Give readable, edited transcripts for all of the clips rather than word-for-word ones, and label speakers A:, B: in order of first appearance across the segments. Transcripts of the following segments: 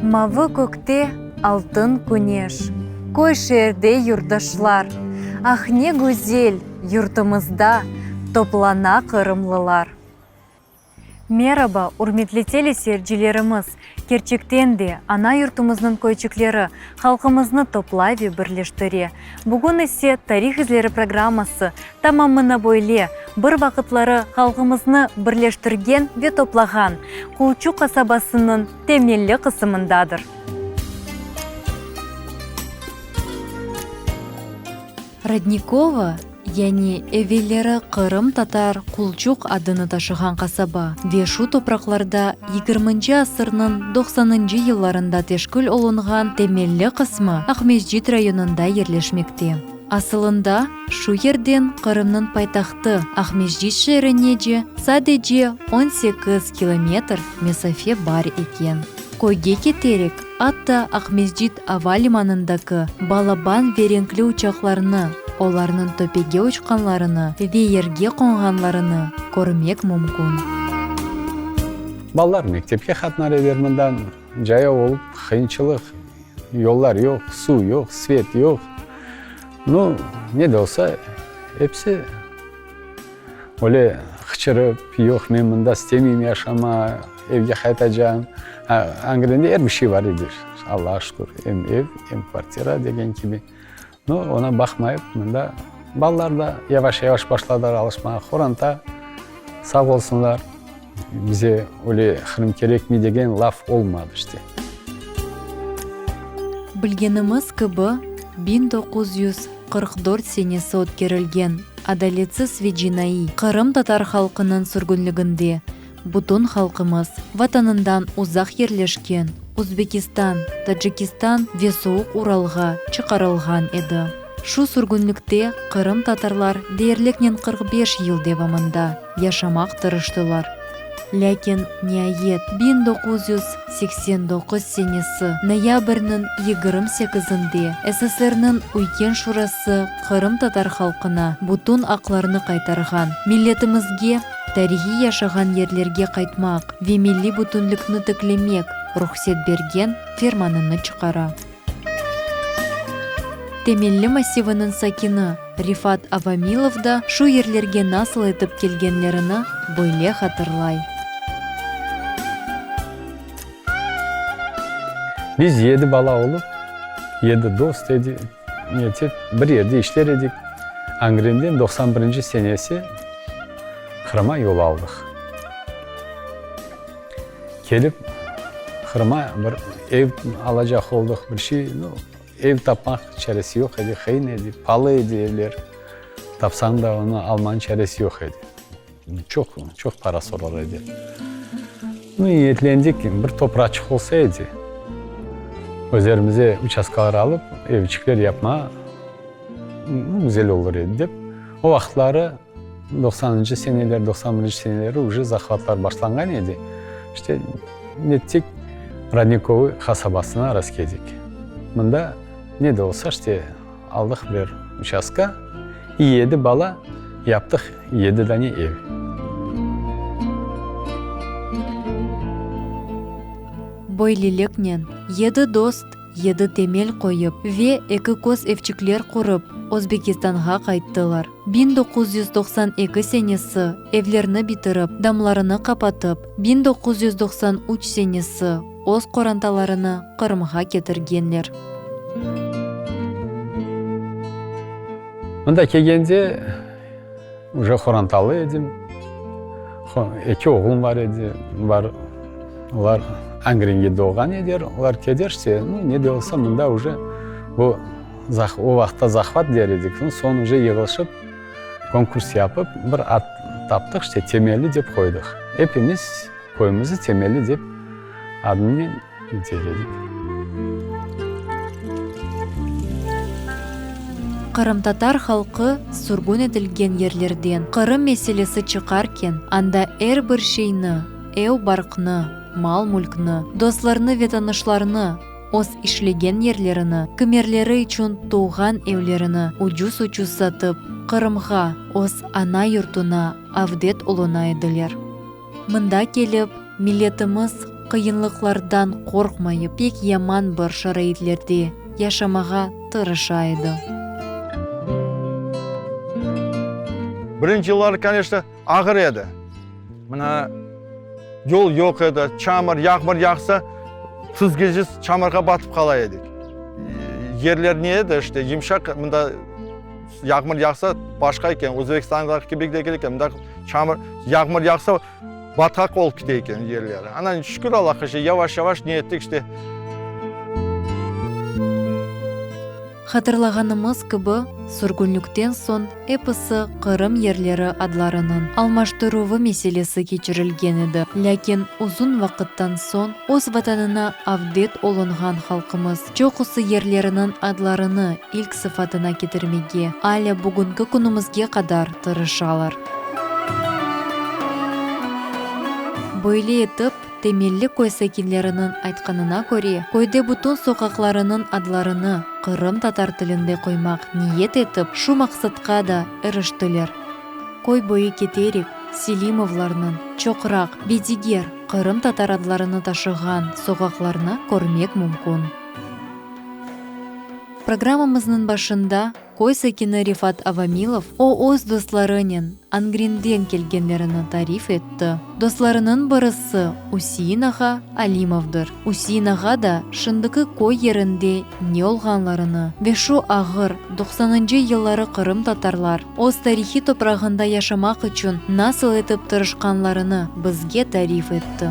A: Мавы көкте алтын күнеш, көй шерде юрдашлар, ах не гүзел юртымызда топлана қырымлылар. Мераба, урметлі телесерджилеріміз, Керчектен де ана юртымыздың көйчіклері халқымызны топлайве бірлештіре. Бүгін есе тарих ізлері программасы тамамына бойле бір вақытлары халқымызны бірлештірген ве топлаған Кулчу қасабасының темелі қысымындадыр. Родникова, яни эвелері Қырым татар Кулчук адыны ташыған қасаба. Вешу топрақларда 20 асырның 90 елларында тешкіл олынған темелі қысмы Ақмесжит районында ерлешмекте. Асылында шу ерден Қырымның пайтақты Ақмесжит шерінеде садеже 18 километр месафе бар екен. Көйге кетерек, атта Ақмесжит авалиманындағы балабан веренклі учақларыны, оларының төпеге ұшқанларыны, вейерге қонғанларыны көрмек мүмкін.
B: Балалар мектепке қатынар едерміндан жая олып, қиыншылық, yollar yok, su yok, свет yok. Ну, не де olsa, hepsi öyle қычырып, yok мен мында істемеймін yaşama, evге қайтacağım. Angrende her bir şey var edir. Allah'a şükür. Hem ev, hem kvartira degen gibi. No, ona bakmayıp, mında ballar da yavaş yavaş başladılar alışmaya. Хорanta sağ olsunlar. Bize öyle hırım gerek mi degen laf olmadı işte.
A: Білгеніміз кібі 1944 senesi өткерілген Адалетсіз Веджинаи Қырым татар халқының сүргінлігінде бұтын халқымыз ватанындан ұзақ ерлешкен Өзбекистан, Таджикистан ве соғық Уралға чықарылған еді. Шу сүргінлікте Қырым татарлар дерлікнен 45 ел девамында яшамақ тырыштылар. Ләкин ниайет 1989 senesi ноябрьнің 28-інде СССР-нің Уйкен шурасы Қырым татар халқына бұтын ақларыны қайтарған, миллетімізге тарихи яшаған ерлерге қайтмақ, ве милли бүтінлікні тіклемек рұқсет берген ферманыны чықара. Темелі массивының сакины Рифат Авамилов да шу ерлерге насыл етіп келгенлеріні бойле хатырлай.
B: Biz 7 bala olup, 7 dost edik, bir yerde işler edik. Angrenden 91. senesi Kırım'a yol aldık. Gelip Kırım'a bir ev alacak olduk, bir şey, ev tapmak çaresi yok idi, kıyın idi, pahalı idi evler. Tapsan da onu almanın çaresi yok idi. Çok parası olur idi. Niyetlendik, bir toprakçık olsaydı, özlerimize uçaskalar alıp evcikler yapma güzel olur edip o vaxtları 90. seneler 91. seneleri уже захватлар başlangan edi. İşte nettik Родниковый kasabasına rast geldik. Bunda ne de olsa işte aldık bir uçaska 7 bala yaptık 7 tane ev.
A: Бойлилекнен, еді дост, еді темел қойып, ве екі көз евчіклер құрып, Өзбекистанға қайттылар. 1992 senesi evlerini bitirip, damlarını kapatып, 1993 senesi oz qorantalarını Qırımға ketirgenler.
B: Mında kelgende уже qorantalı edim. 2 oğlum var edi, Олар Ангренге doğan eder, олар kederse, ne de olsa bunda уже o vaxtta захват der edik. Son уже yığılışıp, konkurs yapıp bir at taptık, işte temelli deyip koyduk. Hepimiz koyumuzu temelli deyip adını inceledik.
A: Қырым татар халқы сүргін етілген ерлерден Қырым меселесі чықаркен, анда әр бір шейні, әу барқны, мал-мүлкні, досларны ве танышларны, Оз ишлеген ерлеріні, кімерлері үшін туған евлеріні учус сатып, Қырымға, оз ана юртуна Авдет ұлына еділер. Мында келіп, милетіміз кыйынлыклардан коркмайып, пек яман бір шарайтлерде яшамага тырышайды.
C: Birinci yıllar, конечно, ağır edi. Mına yol yok edi, çamur, yağmur yağsa tuz gecesi çamurga batıp kalaydık. Yerler niyeydi işte, yumuşak, mında yağmur yağsa başkayken, Özbekistan'daki gibi gelirken, mında çamur, yağmur yağsa batak olup gideyken yerleri. Ana şükür Allah'a işte yavaş yavaş niyettik işte.
A: Хатırlaганымыз кыбы, сүргүнлүктен сон эпосы Кырым ерлері адларынын алмаштыруы меселесі кечирилген еді. Ләкин узун вакыттан сон өз ватанына авдет олунган халкымыз чокусы ерлеринин адларыны илк сыфатына кетирмеге, аля бүгүнкү күнүмүзге кадар тырышалар. Böyle етіп, темелли койсакинлерinin айтканына көре, койде бутун сокакларынын адларыны Кырым татар тилинде коймак ниет етіп, шу максатка да ырыштылар. Кой бою кетерик, Селимовларнын чоқырақ, бедигер, Кырым татар адларыны ташыган сокакларны көрмек мүмкүн. Программамыздын башында койсакины Рифат Авамилов өз достарынын Ангринден келгенлерини тариф етті. Достарынын бирisi Усейн Алимовдыр. Усейн да шындыкы кой еринде не олганларыны ве шу агыр 90-нчы жыллары Кырым татарлар өз тарихи топрагында яшамак үчүн насыл этип тырышканларыны бизге тариф етті.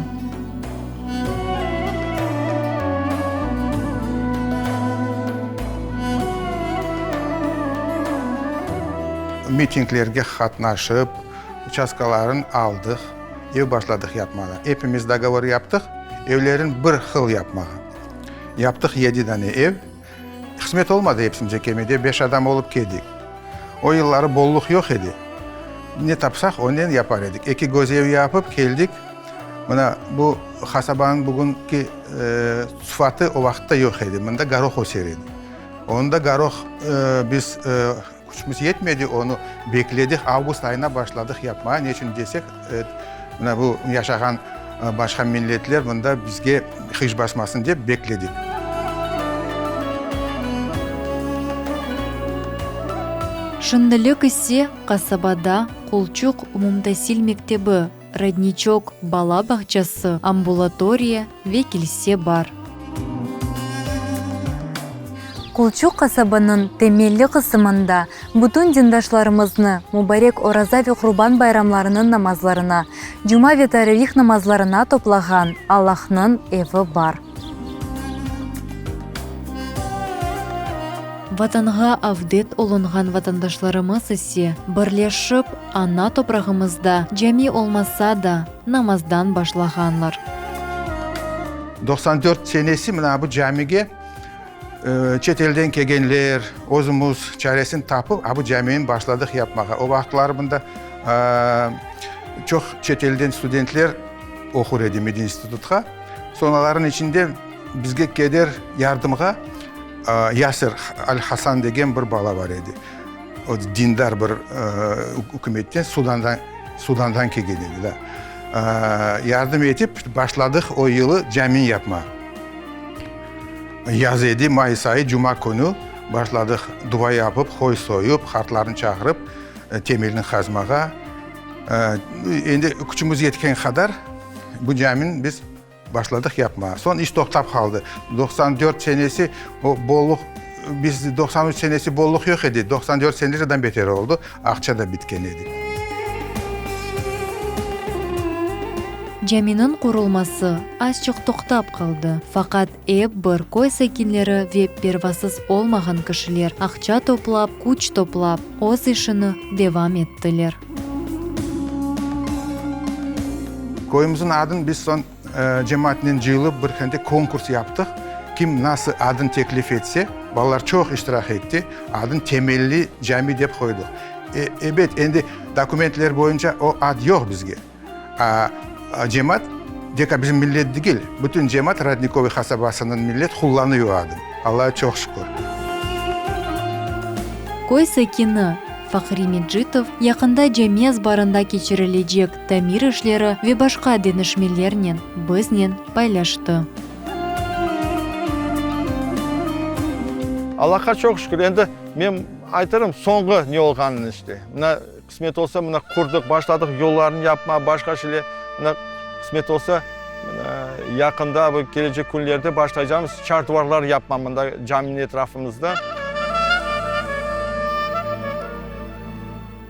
D: Mitinglerge katnaşıp, uçaskaların aldık, ev başladık yapmaya. Hepimiz dogovor yaptık, evlerin bir xil yapmaya. Yaptık 7 tane ev. Kısmet olmadı hepsimize kemede, 5 adam olup keldik. O yılları bolluk yok idi. Ne tapsak onu yapar edik. 2 göz ev yapıp keldik. Buna bu kasabanın bugünkü sıfatı o vakitte yok idi. Bunda garoh oseriydi. Onda garoh biz gücümüz yetmedi, onu bekledik. Avgust ayına başladık yapmaya. Ne için desek, bu yaşayan başka milletler bunda bizge hiç basmasın diye bekledik.
A: Шындылык ise касабада Кулчук умумтасил мектеби, родничок, бала бакчасы, амбулатория ве килсе бар. Кулчук касабанын темелли кысымында бүтүн диндашларымызны Мубарек Ораза ве Курбан байрамларынын намазларына, Жума ве Таравих намазларына топлаган Аллахнын эви бар. Ватанга авдет олунган ватандашларымыз ise бирлешип ана топрагымызда жами olmasa да намаздан башлаганлар.
D: 94 senesi mına bu camige çet elden kelgenler, özümüz çaresini tapıp bu caminin başladık yapmaya. O vaxtlarında çok çet elden studentler okur idi Medine İnstitut'a. Sonraların içinde bizge keder yardımga Yasir Al-Hasan degen bir bala var idi. O dindar bir hükümetten Sudan'dan kelgenler. Yardım edip başladık o yılı cami yapma. Yaz edi, Mayıs ayı, Cuma günü başladık dua yapıp, koy soyup, hartlarını çağırıp, temelini kazmağa. Şimdi gücümüz yetken kadar bu caminin biz başladık yapmaya. Son iş toktap kaldı. 94 senesi o bolluk, biz 93 senesi bolluk yok idi. 94 senesinden beter oldu. Akça da bitken idi.
A: Caminin kurulması azıcık toktap kaldı. Fakat bir koy sakinleri ve pervasız olmayan kişiler akça toplap, kuch toplap, öz işini devam ettiler.
D: Koyumuzun adını biz son cemaatinin yılı bir kendi konkurs yaptık. Kim nasıl adını teklif etse, balalar çok iştirak etti. Adın temelli cami deyip koyduk. Evet, şimdi dokumentler boyunca o ad yok bizge. Cemaat, deka bizim millet değil. Bütün cemaat Radnikovi kasabasının millet kullanıyor adını. Allah'a çok şükür.
A: Koy sakini Фахри Меджитов якында Жамез барында кечирилежек тамир ишлери ве башка денешмелернен бизнен байлашты.
C: Аллахқа çok şükür. Endi men aytarım soңғы ne olganын işte. Mına kısmet olsa mına kurduk, başladık yollarını yapma, başka şeyler. Mına kısmet olsa yakında bu gelecek günlerde başlayacağımız çarduvarlar yapmamında caminin etrafımızda.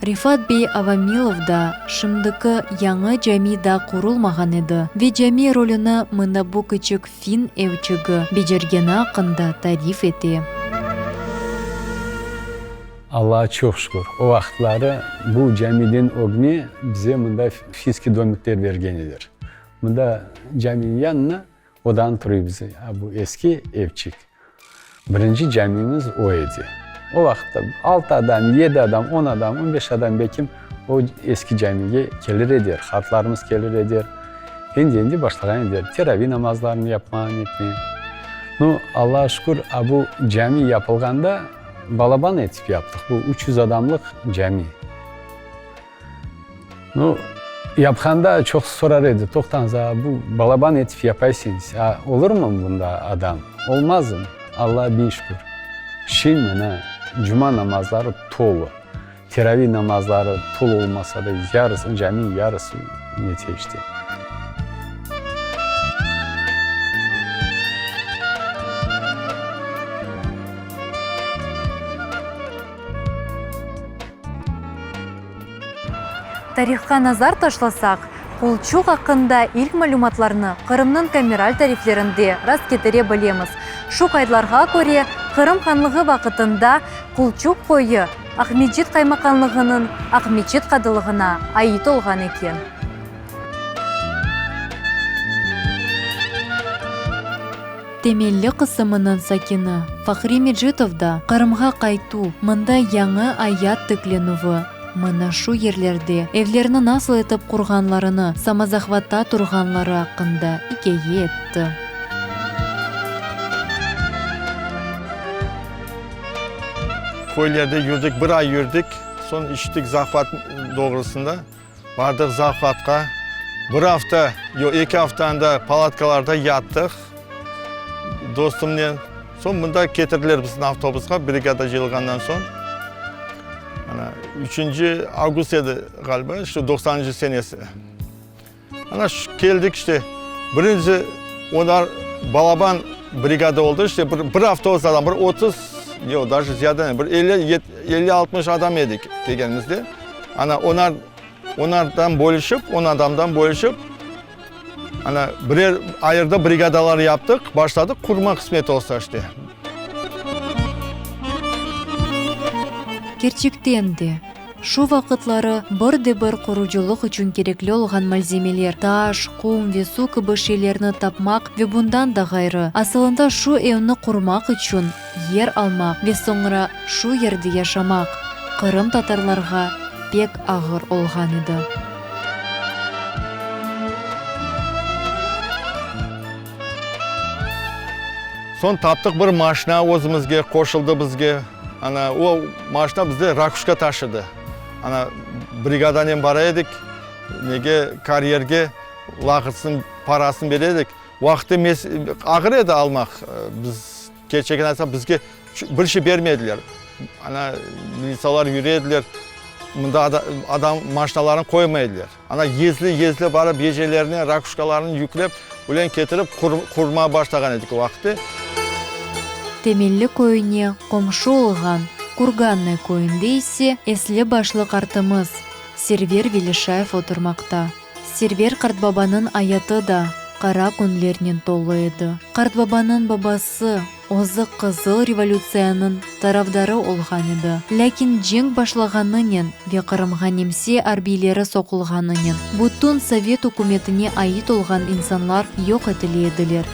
A: Рифат бей Авамилов да шымдыкы яңы жами да курулмаган еді. Ве жами роліні мына бу кычык фин эвчігі бежергені ақында тариф ете.
B: Allah'a çok şükür. O vaxtları bu camiden ogni bize mında fiski domikler vergenidir. Mında caminin yanına odan duruyor bize. Bu eski evçik. Birinci camimiz o idi. O vaxtda 6 adam, 7 adam, 10 adam, 15 adam bekim o eski camiye gelir eder. Hatlarımız gelir eder. Endi başlayan eder. Teravih namazlarını yapmaya etmeye. Allah'a şükür bu cami yapılganda balaban etip yaptık. Bu 300 adamlık cami. Yapkanda çok sorar edi. Toktanza bu balaban etip yapaysınız. Olur mu bunda adam? Olmaz mı? Allah'a bin şükür. Şimdi cuma namazları tolu. Teravih namazları tolu olmasa da yarısı, cami yarısı yetişti.
A: Тарихқа назар ташласақ, Кулчук ақында ilk мәлуматларны Қырымның камераль тарифлерінде рас кетіре білеміз. Шу қайдларға көре Қырым ханлығы вақытында Кулчук қойы Ахмеджит қаймақанлығының Ахмеджит қадылығына айыт олған екен. Темелі қысымының сакені Фахри Меджитов да Қырымға қайту, мында яңы аят тікленуі. Мына шу ерлерде evlerini nasıl etip kurганларыны, самазахватта турганлары ақында икeye etті.
C: Koylarda yürüdük, bir ay yürüdük. Son işittik zahvat doğrusunda. Vardık zahvatka. Bir hafta, yok 2 haftanda palatkalarda yattık. Dostumla. Son bunda getirdiler bizim avtobusga, brigada jığılgandan son. 3 Ağustos edi galiba, işte 90. senesi. Geldik işte, birinci onlar balaban brigada oldu işte bir hafta olsa adam, bir 30, yok daha ziyade, bir 50-60 adam yedik degenimizde. Onlardan bölüşüp, 10 adamdan bölüşüp, birer ayırda brigadalar yaptık, başladık, kurma kısmeti olsa işte.
A: Керчиктен де. Шу вақытлары бір құружылық үшін кереклі олған малземелер, таш, құм, весу кыбы шейлерні тапмақ ве бұндан да ғайры. Асылында шу евні құрмақ үшін ер алмақ ве соңыра шу ерді яшамақ. Қырым татарларға пек ағыр олған еді.
C: Son taptık bir maşina özümüzge, koşuldu bizge. O maşina bizde rakuşka taşıdı. Brigadan baraydık, nege kariyerge lağıtsın parasını veredik. Vakti ağır edi almak. Biz geçeken aysa bizge bir şey vermediler. Milisalar yürüyediler. Bunda adam maşinalarını koymaydılar. Yezli barıp yecelerini, rakuşkalarını yüklep, ulen getirip kurmaya başlagan edik o vakti.
A: Темеллі көйіне қомшы олған, Курганный көйінде есе әслі башлық артымыз Сервер Велишаев отырмақта. Сервер Қартбабаның аяты да қара күнлерінен толы еді. Қартбабаның бабасы озы қызыл революцияның тарафдары олған еді. Ләкин жең башлағанынен ве Қырымға немсе арбилері соқылғанынен бұттың совет үкіметіне айыт олған инсанлар йоқ етілі еділер.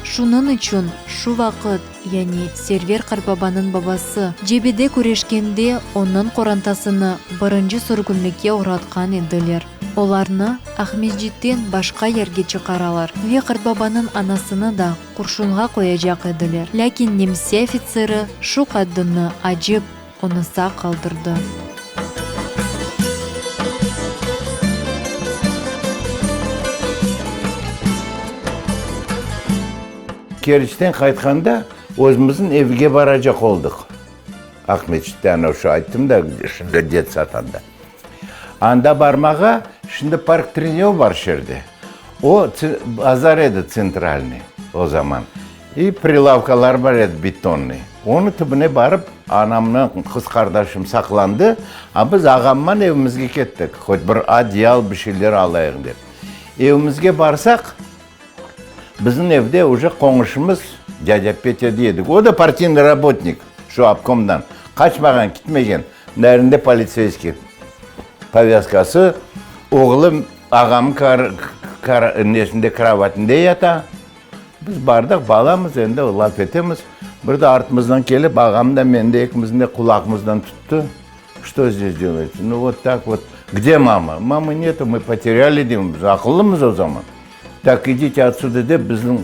A: Шунын үшін шу вақыт, яғни Сервер Қарбабаның бабасы жебеде көрешкенде оның қорантасыны бірінші сүргінлікке ұратқан еділер. Оларны Ахмеджиттен башқа ерге чықаралар. Ве Қарбабаның анасыны да құршынға қояжақ еділер. Ләкин немсе офицері шу қаддыны ажып оныса калдырды.
E: Kerçten qaytqanda özümüzün evге baracak olduk. Akmeç'ten oşu ayttım da şimdi det satanda. Anda barmağa şimdi park trenyo var şerde. O azar edi centralni o zaman. И прилавкалар бар еді бетонный. Оны түбіне барып, анамның қыз қардашым сақланды, а біз ағаммен evimizге кеттік. Хоть бір одеял, бір şeyler алайық деп. Evimizге барсақ, біздің evde уже қоңышымыз дядя Петя дедік. O da партийный работник, şu обкомдан. Kaçmagan, gitmеген. Нәрінде полицейский. Повязкасы, оғылым ағамның несінде кроватінде ята. Biz bardak bağlamız, önde laf etemiz. Burada артымыздан келіп, ағам да мен де екіміздің де құлағымыздан tuttu. Что здесь делаете? Ну вот так вот. Где мама? Мамы нету, мы потеряли, дейміз. Біз ақыллымыз о zaman. Так идите отсюда деп, біздің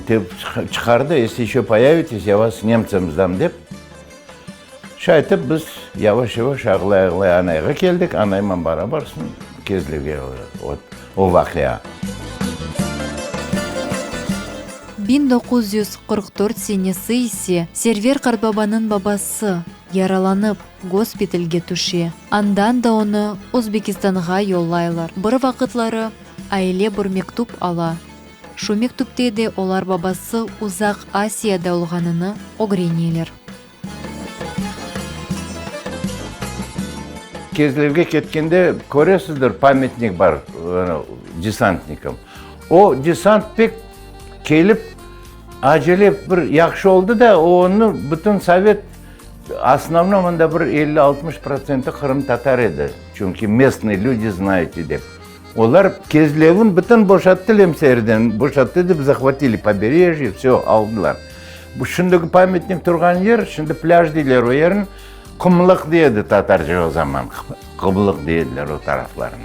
E: шығарды, если еще появитесь, я вас немцам сдам деп. Шайтып біз yavaş-yavaş ағылай анайға келдік. Анаймен барсын кезлеуге о вақия.
A: 1944 senesi ise Server Karbaba'nın babası yaralанып госпитальге түші. Андан да оны Өзбекистанға yollaylar. Бір вақытлары aile бір мектуп ала. Шу мектупте де олар babası Uzak Asiyada olғаныны огренелер.
E: Кезлерге кеткенде көресіздер, памятник бар десантникам. O desant pek kelip acelep bir yakşı oldu da onu bütün Sovet основном bir 50-60% Kırım Tatar edi. Çünkü местные люди знаете деп. Олар Кезлевін bütün boşalttı Lemser'den. Boşalttı деп захватили побережье, все aldılar. Bu şimdiki pamятник turgan yer, şimdi plaj deyler o yerin. Kumluk deydi Tatarca o zaman. Kıblık deydiler o tarafların.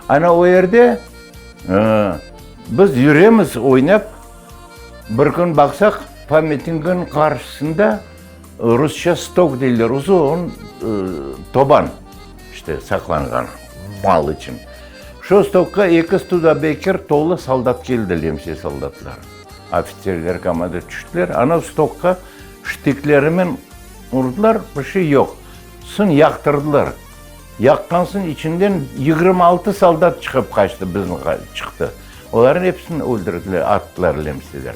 E: Ana o yerde biz yürüyemiz oynap. Bir gün baksak pamятниктің karşısında Rusça stok deydiler. Uzun toban işte saklangan mal için. Şu stokka iki Studebaker tolu soldat geldi, Lemse soldatlar. Officerler komanda düştüler. Ana stokka ştiklerimin vurdular, bir şey yok. Sın yaktırdılar. Yakkansın içinden 26 soldat çıkıp kaçtı, bizim çıktı. Onların hepsini öldürdüler, attılar Lemseler.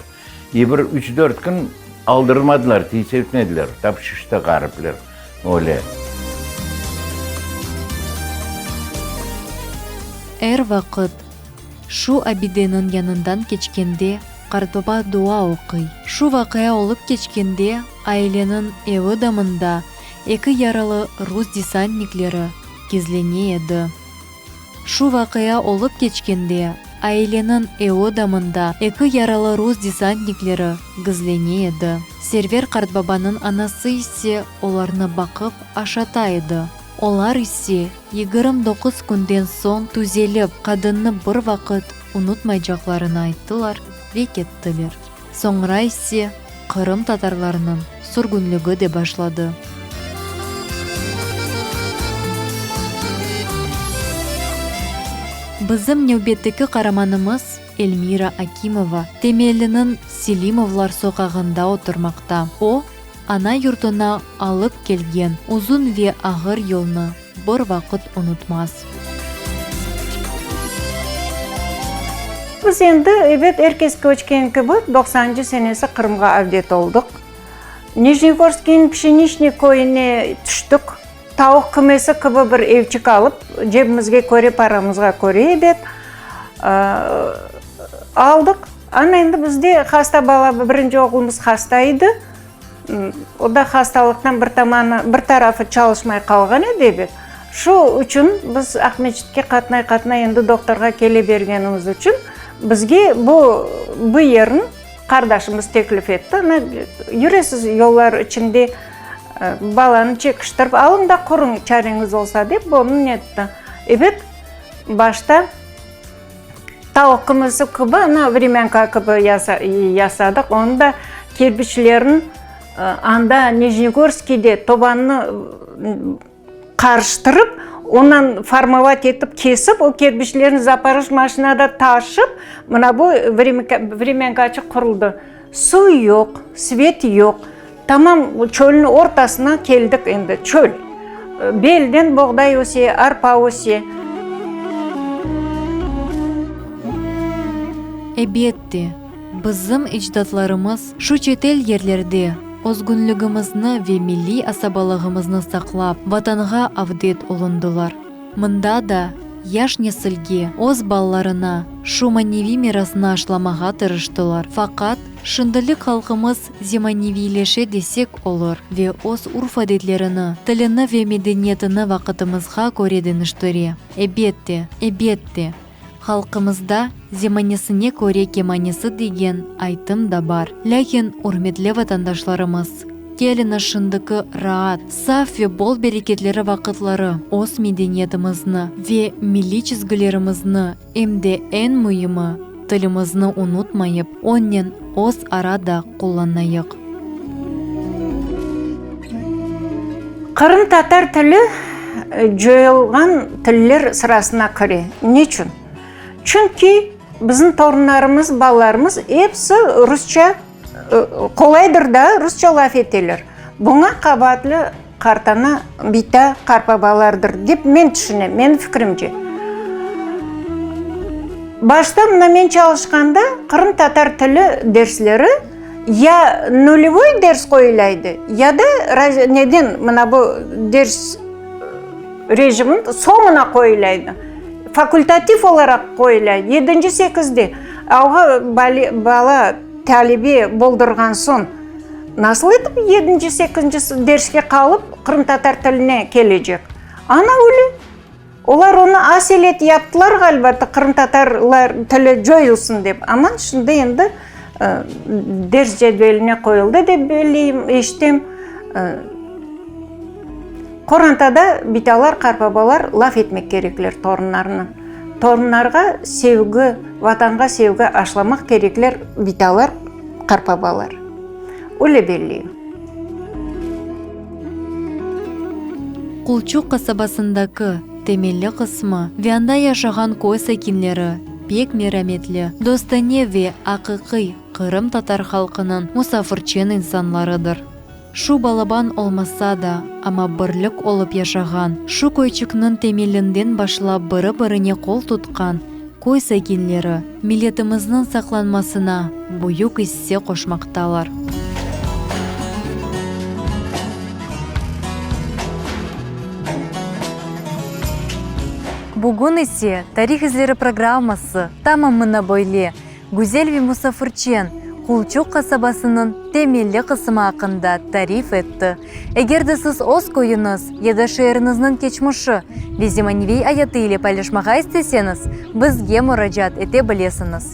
E: Bir 3-4 gün aldırmadılar, tesirtmediler. Tabi şişte garipler. Öyle.
A: Vaqt şu abidenin yanından geçkende Karbaba dua оқый. Şu vaqaya olup geçkende ailenin evi damında iki yaralı Rus desantnikleri gizlene edi. Şu vaqaya olup geçkende ailenin evi damında iki yaralı Rus desantnikleri gizlene edi. Server Karbaba'nın anası ise olarını bakıp aşata edi. Олар ise 29 күнден соң түзеліп, қадынны бір вақыт ұнытмайжақларын айттылар ve кеттілер. Соңра ise Қырым татарларының сүргінлігі де башлады. Bizim növбеттегі қараманымыз Эльмира Акимова темелінің Селимовлар соқағында отырмақта. O, ana yurtuna alıp kelgen uzun ve ağır yolunu bir vakit unutmaz.
F: Biz endi evet herkes көчкен gibi 90 senesi Kırım'a avdet olduk. Nijnegorsk'in Pшеничный koyuna düştük. Tavuk kümesi gibi bir evçik alıp cebimizge köre paramızga köre evet aldık. Ana endi bizde hasta bala birinci oğlumuz hastaydı. O da hastalıktan bir tarafı çalışmay kalgan edi. Şu üçün biz Ahmetçitke katnay endi doktorga kele bergenimiz üçün bizge bu yerin kardeşimiz teklif etti. Yüresiz yollar içinde balаны çekiştirip alın da kurun çareniz olsa deyip onun etti. Evet, başta tavuk kımızı kıbı, временка kıbı yasadık. Onu da kirpiçlerin анда Нижнегорскийде тобанны қарыштырып, онан формовать етіп кесіп, ол кирпичлерін Запорож машинада ташып, мына бұл времянкачы құрылды. Су жоқ, свет жоқ. Тамам чөлдің ортасына келдік енді, чөл. Белден боғдай өсе, арпа өсе.
A: Эбетте, біздің иждатларымыз шу четел ерлерде озгүнлігімізні ве милли асабалығымызны сақлап, ватанға авдет олындылар. Мында да яш несілге, оз балларына шу маневи мирасына ашламаға тырыштылар. Фақат шындылық халқымыз земаневийлеше десек олар, ве оз урфадетлеріні, тіліні ве медениетіні вақытымызға көредініштіре. Эбетте, халқымызда земанесіне көре кеманесі деген айтым да бар. Ләкин урметлі ватандашларымыз, келіні шындықы раат, саф ве бол берекетлері вақытлары оз медениетімізні ве милли чізгілерімізні әмде ән мұйымы тілімізні ұнытмайып, оннен оз арада қолланайық.
F: Қырым татар тілі жойылған тілдер сырасына кіре. Не үшін? Чүнки біздің торынарымыз, балаларымыз епсі русча қолайдыр да, русча лаф етелер. Бұңа қабатлы қартана бита қарпа балардыр деп мен түшінем, мен фікірімде. Башта мына мен çalışқанда Қырым татар тілі дерслері я нулевой дерс қойылайды, я да неден мына бұл дерс режимін соңына қойылайды. Факультатив оларақ қойылайды. 7-8-де ауға бала тәлібе болдырған сон. Насыл етіп 7-8 дерске қалып Қырым татар тіліне кележек. Ана өлі. Олар оны аселет яптылар ғалбаты Қырым татарлар тілі жойылсын деп. Аман шынды енді дерс жедвеліне қойылды деп білейім, ештем. Қорантада биталар, қарпабалар лаф етмек кереклер торынарының. Торынарға севгі, ватанға севгі ашламақ кереклер биталар, қарпабалар. Өлі белі.
A: Құлчуқ қасабасындағы темелі қысмы, вянда яшаған кой сәкинлері, бек мераметлі, достане ве ақықы Қырым татар халқының мұсафырчен инсанларыдыр. Шу балабан олмаса да, ама бірлік олып яшаған, шу койчықның темелінден башлап бірі-біріне қол тұтқан кой сәкинлері милетіміздің сақланмасына бұйық іссе қошмақталар. Бүгін есе тарих ізлері программасы тамамына бойле Гүзелви Мұсафырчен Құлчуқ қасабасының темелі қысымы ақында тариф етті. Егерді сіз оз койыныз, еді шеріңіздің кечмұшы, беземаневей аяты еле пайлашмаға істесеңіз, бізге мұражат ете білесіңіз.